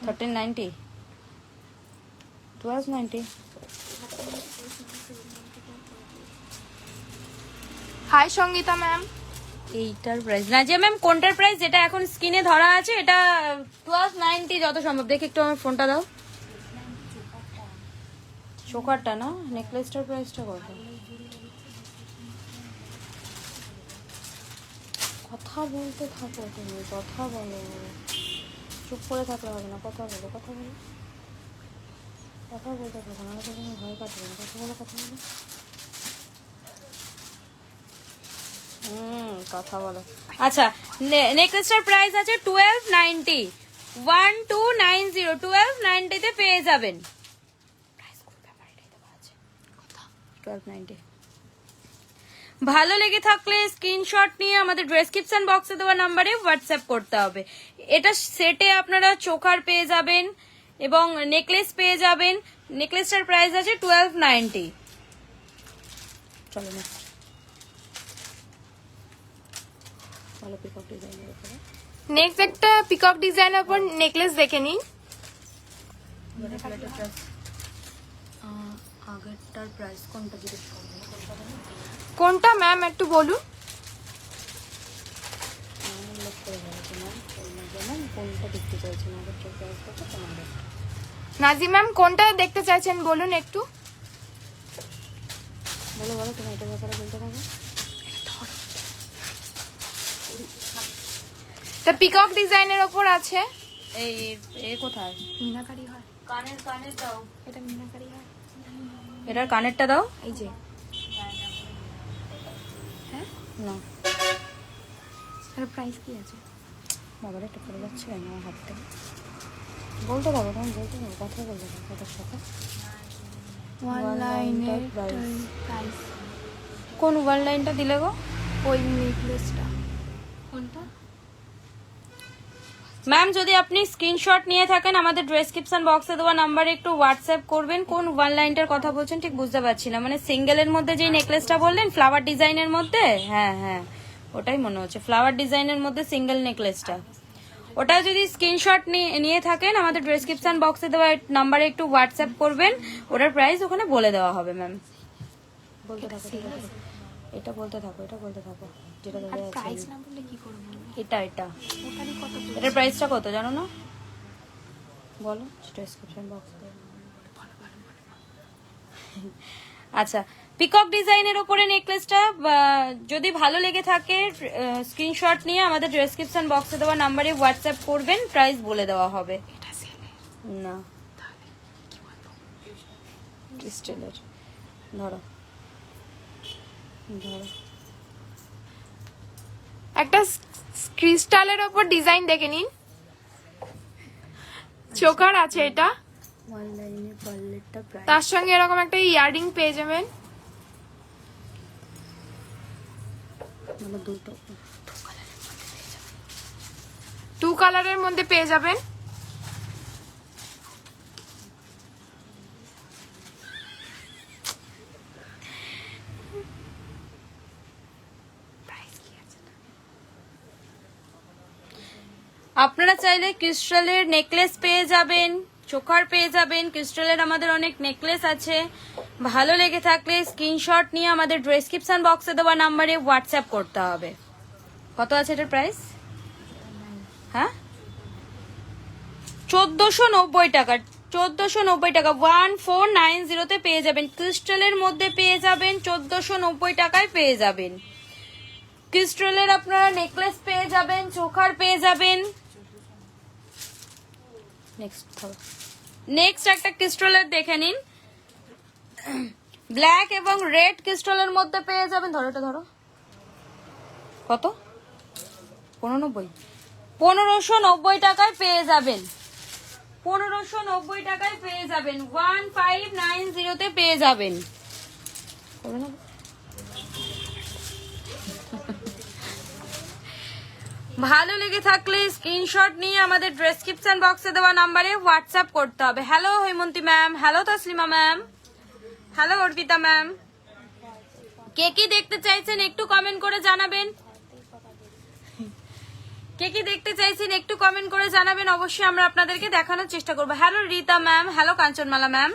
1390, 1290। হাই সঙ্গীতা ম্যাম, এইটার প্রাইস নাজিয়া ম্যাম কোনটার প্রাইস? যেটা এখন স্ক্রিনে ধরা আছে এটা 1290 যত সম্ভব। দেখে একটু আমার ফোনটা দাও। চোকারটা না, নেকলেসটার প্রাইসটা কত? কথা বলতে থাকো তুমি, কথা বলো, চুপ করে থাকলে হবে না, কথা বলো, কথা বলো, কথা বলতে থাকো, নাহলে তো তুমি ভয় কাটবে না। কথা বলো, কথা বলো। কথা বলো। আচ্ছা, নেকলেসটার প্রাইস আছে 1290, 1290, 1290 পেয়ে যাবেন। 1290 ভালো লেগে থাকলে স্ক্রিনশট নিয়ে আমাদের ডেসক্রিপশন বক্সে দেওয়া নাম্বারে হোয়াটসঅ্যাপ করতে হবে। এটা সেটে আপনারা চোকার পেয়ে যাবেন এবং নেকলেস পেয়ে যাবেন। নেকলেসটার প্রাইস আছে 1290। চলো নেক্সট ভালো পিকক ডিজাইনের উপরে নেক্সট একটা পিকক ডিজাইনের উপর নেকলেস দেখে নিন। আগেরটার প্রাইস কোনটা জিজ্ঞেস করবেন? কোনটা ম্যাম একটু বলুন। কোনটা দেখতে চাইছেন? আগেরটার প্রাইস কত? তোমাদের নাজি ম্যাম কোনটা দেখতে চাইছেন বলুন একটু। বলো বলো, তুমি এটার ব্যাপারে বলতে থাকো। তা পিকক ডিজাইনের ওপর আছে। এই এ কোথায়? মিনাকারি হয়, কানের দাও। এটা মিনাকারি হয়। এটার কানেরটা দাও। এই যে না এর প্রাইস কি আছে? বাবার একটা পড়ে যাচ্ছে আমার হাত থেকে। বলতে থাকো, তুমি বলতে থাকো, কথা বলতে থাকো কথার সাথে। ওয়ান লাইনের প্রাইস কোন ওয়ান লাইনটা দিলে গো? ওই নেকলেসটা। কোনটা ম্যাম? যদি আপনি স্ক্রিনশট নিয়ে থাকেন আমাদের ডেসক্রিপশন বক্সে দেওয়া নাম্বারে একটু হোয়াটসঅ্যাপ করবেন। কোন ওয়ান লাইনটার কথা বলছেন ঠিক বুঝতে পারছি না। মানে সিঙ্গেলের মধ্যে যে নেকলেসটা বললেন ফ্লাওয়ার ডিজাইনের মধ্যে, হ্যাঁ হ্যাঁ ওটাই মনে হচ্ছে, ফ্লাওয়ার ডিজাইনের মধ্যে সিঙ্গেল নেকলেসটা। ওটা যদি স্ক্রিনশট নিয়ে থাকেন আমাদের ডেসক্রিপশন বক্সে দেওয়া নাম্বারে একটু হোয়াটসঅ্যাপ করবেন, ওটার প্রাইস ওখানে বলে দেওয়া হবে ম্যাম। বলতে থাকো, এটা বলতে থাকো, এটা বলতে থাকো, যেটা ধরে আছে। প্রাইস না বললে কি করব? এটা এটা ওটারই কত? এটার প্রাইসটা কত জানো না? বলো ডেসক্রিপশন বক্সে। আচ্ছা, পিকক ডিজাইনের উপরে নেকলেসটা যদি ভালো লেগে থাকে স্ক্রিনশট নিয়ে আমাদের ডেসক্রিপশন বক্সে দেওয়া নাম্বারে হোয়াটসঅ্যাপ করবেন, প্রাইস বলে দেওয়া হবে। এটা সেলে না ক্রিস্টালের, ধরো ধরো। একটা ক্রিস্টালের ওপর ডিজাইন দেখে নিন। চোকার আছে এটা, ওয়ান লাইনের পার্লেটটা প্রাইস তার সঙ্গে এরকম একটা ইয়াররিং পেয়ে যাবেন। মানে দুটো 2 কালারের মধ্যে পেয়ে যাবেন। আপনারা চাইলে ক্রিস্টালের নেকলেস পেয়ে যাবেন, চোকার পেয়ে যাবেন। ক্রিস্টালের আমাদের অনেক নেকলেস আছে। ভালো লেগে থাকলে স্ক্রিনশট নিয়ে আমাদের ডেসক্রিপশন বক্সে দেওয়া নাম্বারে হোয়াটসঅ্যাপ করতে হবে। কত আছে এটার প্রাইস? হ্যাঁ 1490 টাকা, 1490 টাকা 1490 পেয়ে যাবেন। ক্রিস্টালের মধ্যে পেয়ে যাবেন 1490 টাকায় পেয়ে যাবেন। ক্রিস্টালের আপনারা নেকলেস পেয়ে যাবেন, চোকার পেয়ে যাবেন। নেক্সট একটা ক্রিস্টালের দেখে নিন, ব্ল্যাক এবং রেড ক্রিস্টালের মধ্যে পেয়ে যাবেন। ধরো এটা ধরো, কত? 1590 টাকায় পেয়ে যাবেন। 1590 টাকায় পেয়ে যাবেন, 1590 পেয়ে যাবেন। ভালো লেগে থাকলে স্ক্রিনশট নিয়ে আমাদের ডেসক্রিপশন বক্সে দেওয়া নাম্বারে হোয়াটসঅ্যাপ করতে হবে। Hello Haimanti ma'am, hello Taslima ma'am, hello Arpita ma'am. কে কি দেখতে চাইছেন একটু কমেন্ট করে জানাবেন। কে কি দেখতে চাইছেন একটু কমেন্ট করে জানাবেন, অবশ্যই আমরা আপনাদেরকে দেখানোর চেষ্টা করবো। Hello Rita ma'am, hello Kanchanmala ma'am.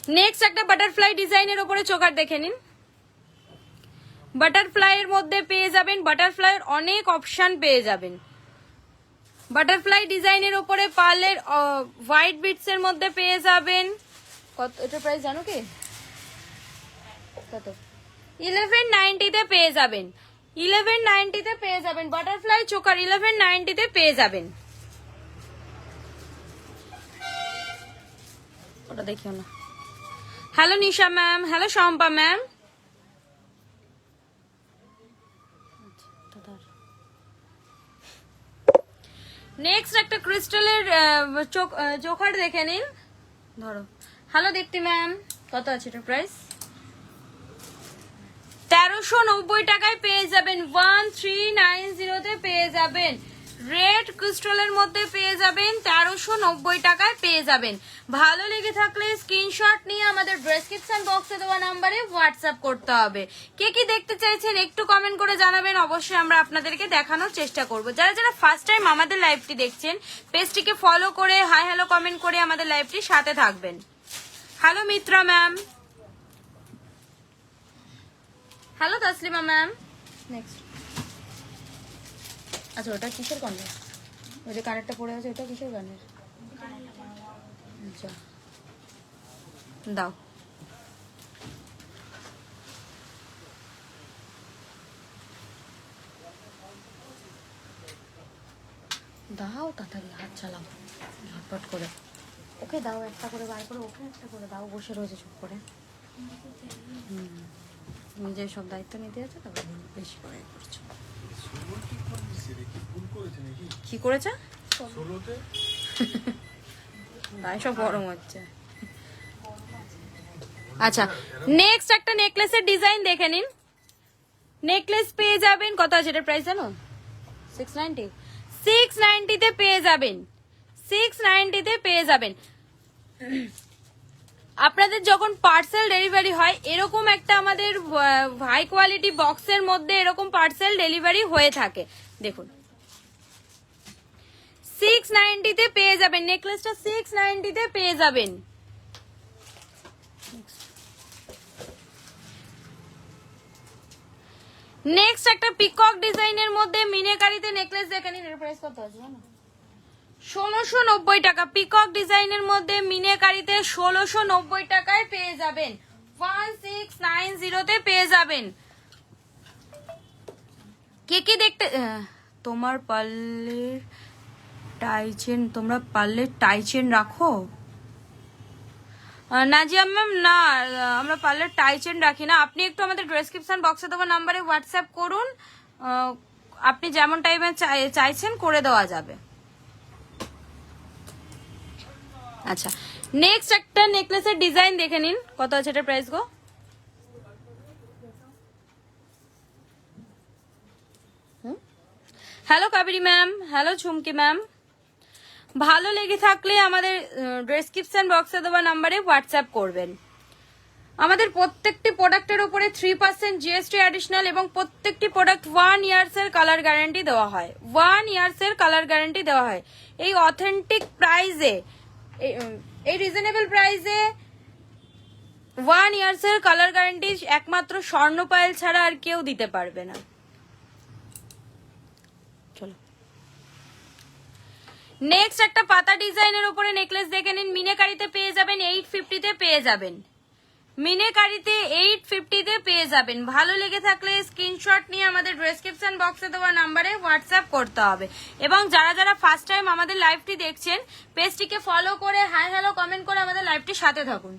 Next একটা বাটারফ্লাই ডিজাইনের উপরে চোকার দেখে নিন। বাটারফ্লাই এর মধ্যে পেয়ে যাবেন, বাটারফ্লাইয়ের অনেক অপশন পেয়ে যাবেন। বাটারফ্লাই ডিজাইনের উপরে পার্লের হোয়াইট বিটস এর মধ্যে পেয়ে যাবেন। কত এটা প্রাইস জানো কি? কত? 1190 তে পেয়ে যাবেন। 1190 তে পেয়ে যাবেন বাটারফ্লাই চোকার, 1190 তে পেয়ে যাবেন। ওটা দেখিও না। Hello Nisha ma'am, hello Shampa ma'am. Next একটা ক্রিস্টালের চোকার দেখে নিন। ধরো। হ্যালো দীপ্তি ম্যাম, কত আছে এটার প্রাইস? 1390 টাকায় পেয়ে যাবেন, 1390 তে পেয়ে যাবেন। রেড ক্রিস্টালের মধ্যে পেয়ে যাবেন, 1390 টাকায় পেয়ে যাবেন। ভালো লেগে থাকলে স্ক্রিনশট নিয়ে আমাদের ডেসক্রিপশন বক্সে দেওয়া নাম্বারে হোয়াটসঅ্যাপ করতে হবে। কে কি দেখতে চাইছেন একটু কমেন্ট করে জানাবেন, অবশ্যই আমরা আপনাদেরকে দেখানোর চেষ্টা করব। যারা যারা ফার্স্ট টাইম আমাদের লাইভটি দেখছেন, পেজটিকে ফলো করে হাই হ্যালো কমেন্ট করে আমাদের লাইভটির সাথে থাকবেন। Hello Mitra ma'am, hello Taslima ma'am. Next, আচ্ছা ওটা কিসের কানের? ওই যে কানেরটা পড়ে আছে ওটা কিসের কানের? আচ্ছা দাও। দাও তাড়াতাড়ি, হাত চালাও ঝটপট করে। ওকে দাও একটা করে বার করে, ওকে একটা করে দাও। বসে রয়েছে চুপ করে। নিজে সব দায়িত্ব নিতে আছে তবে বেশি করে করছো। কি করেছে? তাই সব গরম হচ্ছে। আচ্ছা নেক্সট একটা নেকলেসের ডিজাইন দেখে নিন। নেকলেস পেয়ে যাবেন, কত আছে এটার প্রাইস জানো? 690। 690 তে পেয়ে যাবেন, 690 তে পেয়ে যাবেন। আপনাদের যখন পার্সেল ডেলিভারি হয় এরকম একটা আমাদের হাই কোয়ালিটি বক্সের মধ্যে এরকম পার্সেল ডেলিভারি হয়ে থাকে। দেখুন 690 তে পেয়ে যাবেন নেকলেসটা, 690 তে পেয়ে যাবেন। নেক্সট একটা পিকক ডিজাইনের মধ্যে মিনাকারিতে নেকলেস দেখে নিন। এর প্রাইস কত আছে জানো? 1690 টাকা। পিকক ডিজাইনের মধ্যে মিনাকারিতে 1690 টাকায় পেয়ে যাবেন, 1690 তে পেয়ে যাবেন। কে কে দেখতে তোমার পার্লের টাইচেন, তোমরা পার্লের টাইচেন রাখো? নাজিয়া ম্যাম না, আমরা পার্লার টাইচেন রাখি না। আপনি একটু আমাদের ডেসক্রিপশন বক্সে দেওয়া নাম্বারে হোয়াটসঅ্যাপ করুন, আপনি যেমন টাইমে চাইছেন করে দেওয়া যাবে। আচ্ছা নেক্সট একটা নেকলেসের ডিজাইন দেখে নিন, কত আছে এটার প্রাইস গো? Hello Kaberi ma'am, hello Jhumki ma'am. ভালো লেগে থাকলে আমাদের ডেসক্রিপশন বক্সে দেওয়া নাম্বারে হোয়াটসঅ্যাপ করবেন। আমাদের প্রত্যেকটি প্রোডাক্টের উপরে 3% জিএসটি অ্যাডিশনাল এবং প্রত্যেকটি প্রোডাক্ট 1 ইয়ার্স এর কালার গ্যারান্টি দেওয়া হয়, 1 ইয়ার্স এর কালার গ্যারান্টি দেওয়া হয়। এই অথেন্টিক প্রাইসে, এই রিজনেবল প্রাইসে 1 ইয়ার্স এর কালার গ্যারান্টি একমাত্র স্বর্ণপায়েল ছাড়া আর কেউ দিতে পারবে না। চলো নেক্সট একটা পাতা ডিজাইনের উপরে নেকলেস দেখে নিন। মিনাকারিতে পেয়ে যাবেন 850 তে পেয়ে যাবেন, মিনাকারিতে 850 তে পেয়ে যাবেন। ভালো লেগে থাকলে স্ক্রিনশট নিয়ে আমাদের ডেসক্রিপশন বক্সে দেওয়া নাম্বারে হোয়াটসঅ্যাপ করতে হবে। এবং যারা যারা ফার্স্ট টাইম আমাদের লাইভটি দেখছেন, পেজটিকে ফলো করে হাই হ্যালো কমেন্ট করে আমাদের লাইভটির সাথে থাকুন।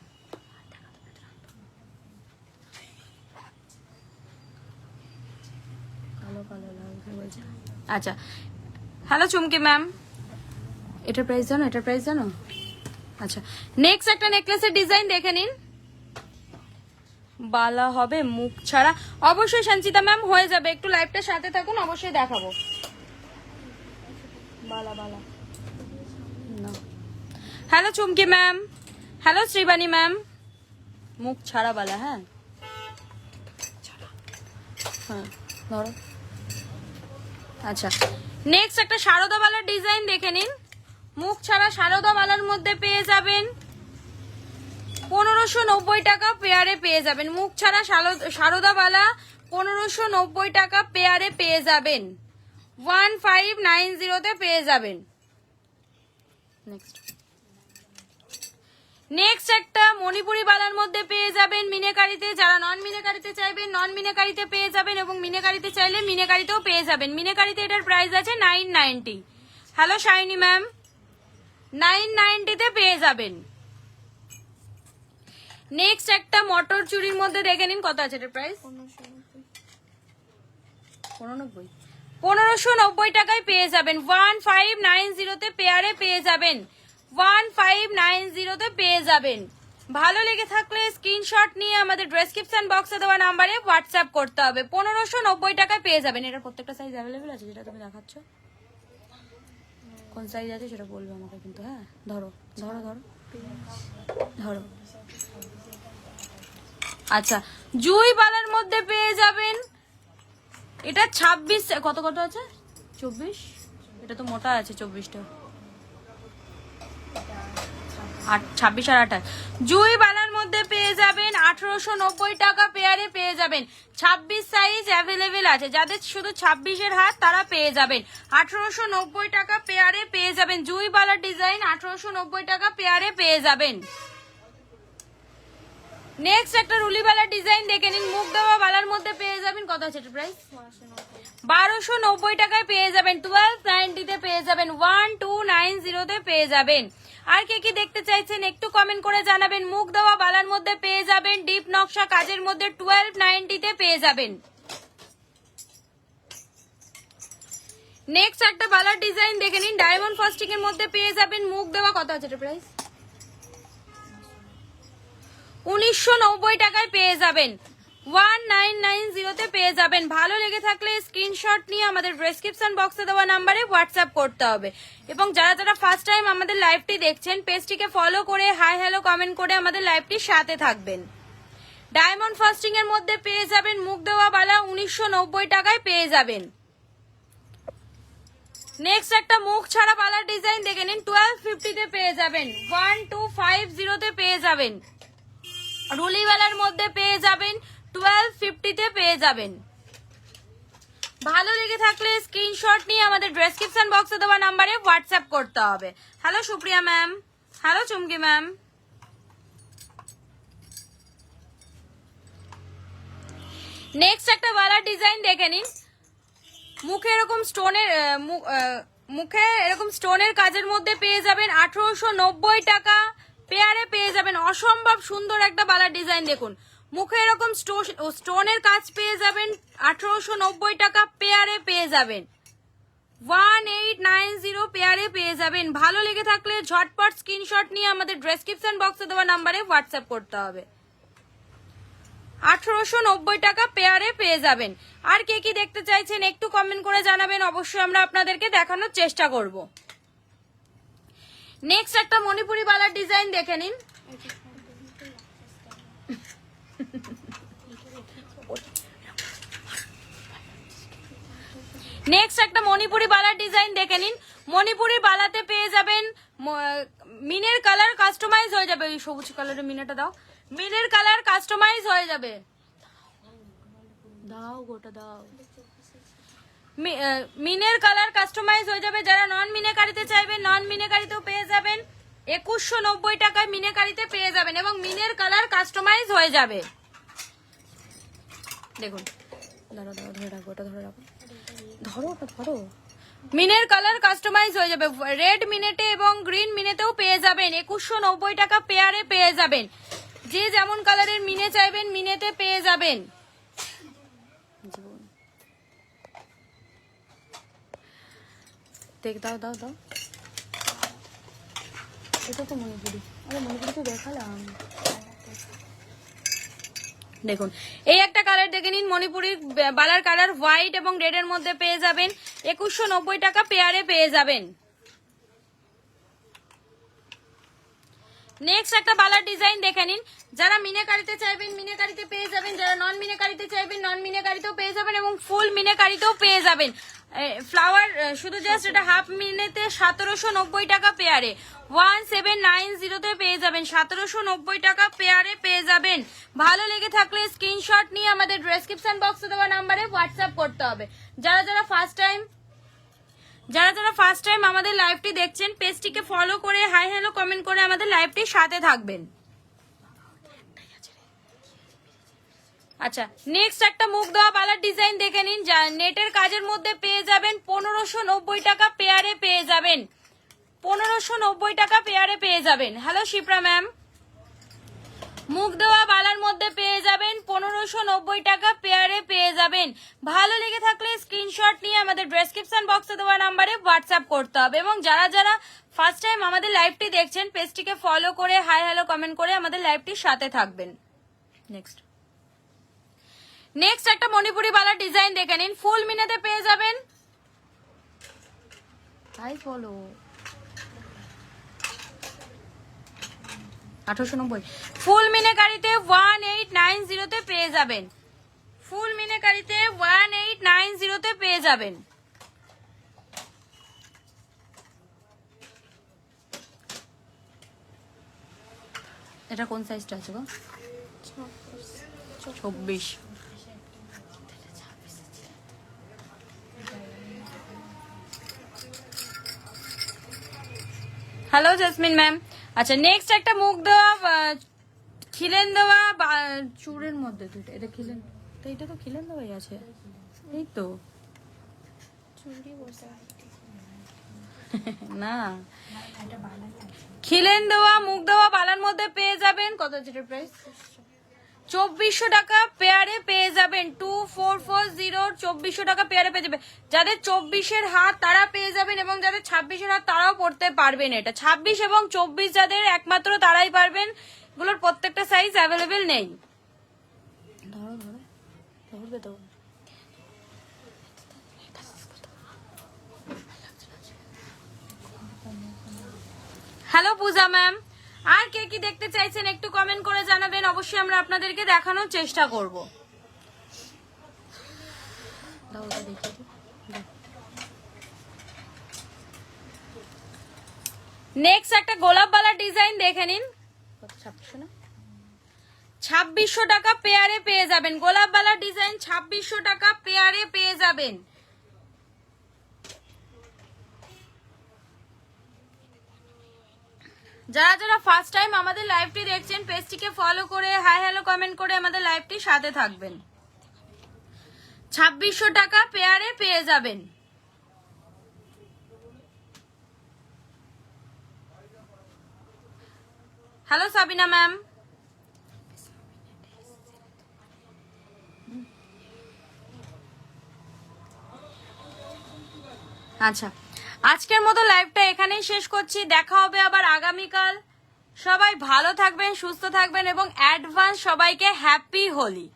আচ্ছা হ্যালো চুমকি ম্যাম, এটার প্রাইস জানো? এটার প্রাইস জানো? আচ্ছা নেক্সট একটা নেকলেসের ডিজাইন দেখে নিন। বালা হবে মুখ ছাড়া? অবশ্যই সঞ্চিতা ম্যাম হয়ে যাবে, একটু লাইভটার সাথে থাকুন, অবশ্যই দেখাবো। বালা বালা না। হ্যালো চুমকি ম্যাম, হ্যালো শ্রীবাণী ম্যাম। মুখ ছাড়া বালা, হ্যাঁ হ্যাঁ ধরো। আচ্ছা নেক্সট একটা সারদা বালার ডিজাইন দেখে নিন। মুখ ছাড়া সারদা বালার মধ্যে পেয়ে যাবেন 1590 টাকা পেয়ারে পেয়ে যাবেন। মুখ ছাড়া সারদা বালা 1590 টাকা পেয়ারে পেয়ে যাবেন, 1590 পেয়ে যাবেন। নেক্সট একটা মণিপুরি বালার মধ্যে পেয়ে যাবেন মিনেকারিতে। যারা নন মিনেকারিতে চাইবেন নন মিনেকারিতে পেয়ে যাবেন, এবং মিনেকারিতে চাইলে মিনেকারিতেও পেয়ে যাবেন। মিনেকারিতে এটার প্রাইস আছে 990। হ্যালো শাইনি ম্যাম, 990 পেয়ে যাবেন। নেক্সট একটা মটর চুরির মধ্যে দেখে নিন কত আছে এটার প্রাইস। 1590 টাকায় পেয়ে যাবেন, 1590 পেয়ারে পেয়ে যাবেন, 1590 পেয়ে যাবেন। ভালো লেগে থাকলে স্ক্রিনশট নিয়ে আমাদের ডেসক্রিপশন বক্সে দেওয়া নাম্বারে হোয়াটসঅ্যাপ করতে হবে। 1590 টাকায় পেয়ে যাবেন। এটার প্রত্যেকটা সাইজ অ্যাভেলেবেল আছে, যেটা তুমি দেখাচ্ছ কোন সাইজ আছে সেটা বলবে আমাকে কিন্তু। হ্যাঁ ধরো ধরো ধরো ধরো। আচ্ছা, জুই বালার মধ্যে পেয়ে যাবেন, এটা 26 কত কত আছে 24, এটা তো মোটা আছে 24টা, 26 আর 28। জুই বালার মধ্যে পেয়ে যাবেন 1890 টাকা পেয়ারে পেয়ে যাবেন। 26 সাইজ অ্যাভেলেবেল আছে, যাদের শুধু 26-এর হাত তারা পেয়ে যাবেন। 1890 টাকা পেয়ারে পেয়ে যাবেন। জুই বালার ডিজাইন 1890 টাকা পেয়ারে পেয়ে যাবেন। নেক্সট একটা রুলি বালার ডিজাইন দেখে নিন। মুখ দেওয়া বালার মধ্যে পেয়ে যাবেন, কত আছে এটার প্রাইস 1290 টাকায় পেয়ে যাবেন, 1290 পেয়ে যাবেন, 1290 পেয়ে যাবেন। আর কে কি দেখতে চাইছেন একটু কমেন্ট করে জানাবেন। মুখ দেওয়া বালার মধ্যে পেয়ে যাবেন, ডিপ নকশা কাজের মধ্যে 1290 পেয়ে যাবেন। নেক্সট একটা বালার ডিজাইন দেখে নিন, ডায়মন্ড ফাস্টিং এর মধ্যে পেয়ে যাবেন। মুখ দেওয়া কত আছে এটার প্রাইস 1990 টাকায় পেয়ে যাবেন, 1990 পেয়ে যাবেন। ভালো লেগে থাকলে স্ক্রিনশট নিয়ে আমাদের ডেসক্রিপশন বক্সে দেওয়া নাম্বারে হোয়াটসঅ্যাপ করতে হবে। এবং যারা যারা ফার্স্ট টাইম আমাদের লাইভটি দেখছেন, পেজটিকে ফলো করে হাই হ্যালো কমেন্ট করে আমাদের লাইভটির সাথে থাকবেন। ডায়মন্ড ফাস্টিং এর মধ্যে পেয়ে যাবেন মুখ দেওয়া বালা 1990 টাকায় পেয়ে যাবেন। নেক্সট একটা মুখ ছাড়া বালার ডিজাইন দেখে নিন, 1250 পেয়ে যাবেন, 1250 পেয়ে যাবেন। রুলিওয়ালার মধ্যে পেয়ে যাবেন 1250 পেয়ে যাবেন। ভালো লেগে থাকলে স্ক্রিনশট নিয়ে আমাদের ডেসক্রিপশন বক্সে দেওয়া নাম্বারে হোয়াটসঅ্যাপ করতে হবে। হ্যালো সুপ্রিয়া ম্যাম, হ্যালো চুমকি ম্যাম। নেক্সট একটা বালার ডিজাইন দেখে নিন, মুখে এরকম স্টোনের কাজের মধ্যে পেয়ে যাবেন 1890 টাকা পেয়ারে পেয়ে যাবেন। অসম্ভব সুন্দর একটা বালার ডিজাইন দেখুন, মুখে এরকম স্টোনের কাজ পেয়ে যাবেন, 1890 টাকা পেয়ারে পেয়ে যাবেন, 1890 পেয়ারে পেয়ে যাবেন। ভালো লেগে থাকলে ঝটপট স্ক্রিনশট নিয়ে আমাদের ডেসক্রিপশন বক্সে দেওয়া নাম্বারে হোয়াটসঅ্যাপ করতে হবে। 1890 টাকা পেয়ারে পেয়ে যাবেন। আর কে কি দেখতে চাইছেন একটু কমেন্ট করে জানাবেন, অবশ্যই আমরা আপনাদেরকে দেখানোর চেষ্টা করব। নেক্সট একটা মণিপুরি বালার ডিজাইন দেখে নিন, নেক্সট একটা মণিপুরি বালার ডিজাইন দেখে নিন। মণিপুরি বালাতে পেয়ে যাবেন মিনের কালার কাস্টমাইজ হয়ে যাবে, ওই সবুজ কালারের মিনেটা দাও, মিনের কালার কাস্টমাইজ হয়ে যাবে, দাও গোটা দাও, মিনের কালার কাস্টমাইজ হয়ে যাবে। যারা নন মিনেকারিতে চাইবেন নন মিনেকারিতেও পেয়ে যাবেন, 2190 টাকায় মিনেকারিতে পেয়ে যাবেন, এবং মিনের কালার কাস্টমাইজ হয়ে যাবে। দেখুন ধরো ধরো ধরে রাখো, ওটা ধরে রাখো, ধরো ওটা ধরো, মিনের কালার কাস্টমাইজ হয়ে যাবে। রেড মিনেটে এবং গ্রিন মিনেতেও পেয়ে যাবেন, 2190 টাকা পেয়ারে পেয়ে যাবেন। যে যেমন কালারের মিনে চাইবেন মিনেতে পেয়ে যাবেন। দেখ দাও দাও দাও, এটা তো মণিপুরি, আরে মণিপুরি তো দেখালাম। দেখুন এই একটা কালার দেখে নিন, মণিপুরি বালার কালার হোয়াইট এবং রেড এর মধ্যে পেয়ে যাবেন, 2190 টাকা পেয়ারে পেয়ে যাবেন। নেক্সট একটা বালার ডিজাইন দেখে নিন, যারা মিনেকারিতে চাইবেন মিনেকারিতে পেয়ে যাবেন, যারা নন মিনেকারিতে চাইবেন নন মিনেকারিতেও পেয়ে যাবেন, এবং ফুল মিনেকারিতেও পেয়ে যাবেন। ফ্লাওয়ার শুধু জাস্ট এটা হাফ মিনেতে 1790 টাকা পেয়ারে, 1790 পেয়ে যাবেন, 1790 টাকা পেয়ারে পেয়ে যাবেন। ভালো লেগে থাকলে স্ক্রিনশট নিয়ে আমাদের ডেসক্রিপশন বক্সে দেওয়া নাম্বারে হোয়াটসঅ্যাপ করতে হবে। যারা যারা ফার্স্ট টাইম আমাদের লাইভটি দেখছেন, পেজটিকে ফলো করে হাই হ্যালো কমেন্ট করে আমাদের লাইভটির সাথে থাকবেন। আচ্ছা, নেক্সট একটা মুখ দেওয়া বালার ডিজাইন দেখে নিন, যা নেটের কাজের মধ্যে পেয়ে যাবেন 1590 টাকা পেয়ারে পেয়ে যাবেন, 1590 টাকা পেয়ারে পেয়ে যাবেন। হ্যালো শিপ্রা ম্যাম, মুখ দেওয়া বালার মধ্যে পেয়ে যাবেন 1590 টাকা পেয়ারে পেয়ে যাবেন। ভালো লেগে থাকলে স্ক্রিনশট নিয়ে আমাদের ডেসক্রিপশন বক্সে দেওয়া নাম্বারে হোয়াটসঅ্যাপ করতে হবে। এবং যারা যারা ফার্স্ট টাইম আমাদের লাইভটি দেখছেন, পেজটিকে ফলো করে হাই হ্যালো কমেন্ট করে আমাদের লাইভটির সাথে থাকবেন। নেক্সট একটা মণিপুরি বালার ডিজাইন দেখে নিন, ফুল মিনেতে পেয়ে যাবেন। তাই বলো 1890 ফুল মিনেকারিতে 1890 তে পেয়ে যাবেন, ফুল মিনেকারিতে 1890 তে পেয়ে যাবেন। এটা কোন সাইজটা আছে গো? 24। Hello jasmine ma'am. আচ্ছা, নেক্সট একটা মুখ দেওয়া খিলেন দেওয়া চুড়ের মধ্যে দুটো, এটা খিলেন, তো এটা তো খিলেন দেওয়াই আছে, এই তো না, খিলেন দেওয়া মুখ দেওয়া বালার মধ্যে পেয়ে যাবেন। কত যেটার প্রাইস? 2400 টাকা পেয়ারে পেয়ে যাবেন, 2440 2400 টাকা পেয়ারে পেয়ে যাবেন। যাদের 24-এর হাত তারা পেয়ে যাবেন, এবং যাদের 26-এর হাত তারাও পড়তে পারবেন। এটা 26 এবং 24 যাদের একমাত্র তারাই পারবেন, এগুলোর প্রত্যেকটা সাইজ অ্যাভেলেবেল নেই। হ্যালো পূজা ম্যাম, আর কে কি দেখতে চাইছেন একটু কমেন্ট করে জানাবেন, অবশ্যই আমরা আপনাদেরকে দেখানোর চেষ্টা করব। নেক্সট একটা গোলাপ বালা ডিজাইন দেখে নিন, 2600 টাকা পেয়ারে পেয়ে যাবেন। গোলাপ বালা ডিজাইন 2600 টাকা পেয়ারে পেয়ে যাবেন। যারা যারা ফার্স্ট টাইম আমাদের লাইভটি দেখছেন, পেজটিকে ফলো করে হাই হ্যালো কমেন্ট করে আমাদের লাইভটির সাথে থাকবেন। 2600 টাকা পেয়ারে পেয়ে যাবেন। Hello Sabina ma'am. আচ্ছা, আজকের মতো লাইভটা এখানেই শেষ করছি, দেখা হবে আবার আগামীকাল। সবাই ভালো থাকবেন, সুস্থ থাকবেন, এবং অ্যাডভান্স সবাইকে হ্যাপি হোলি।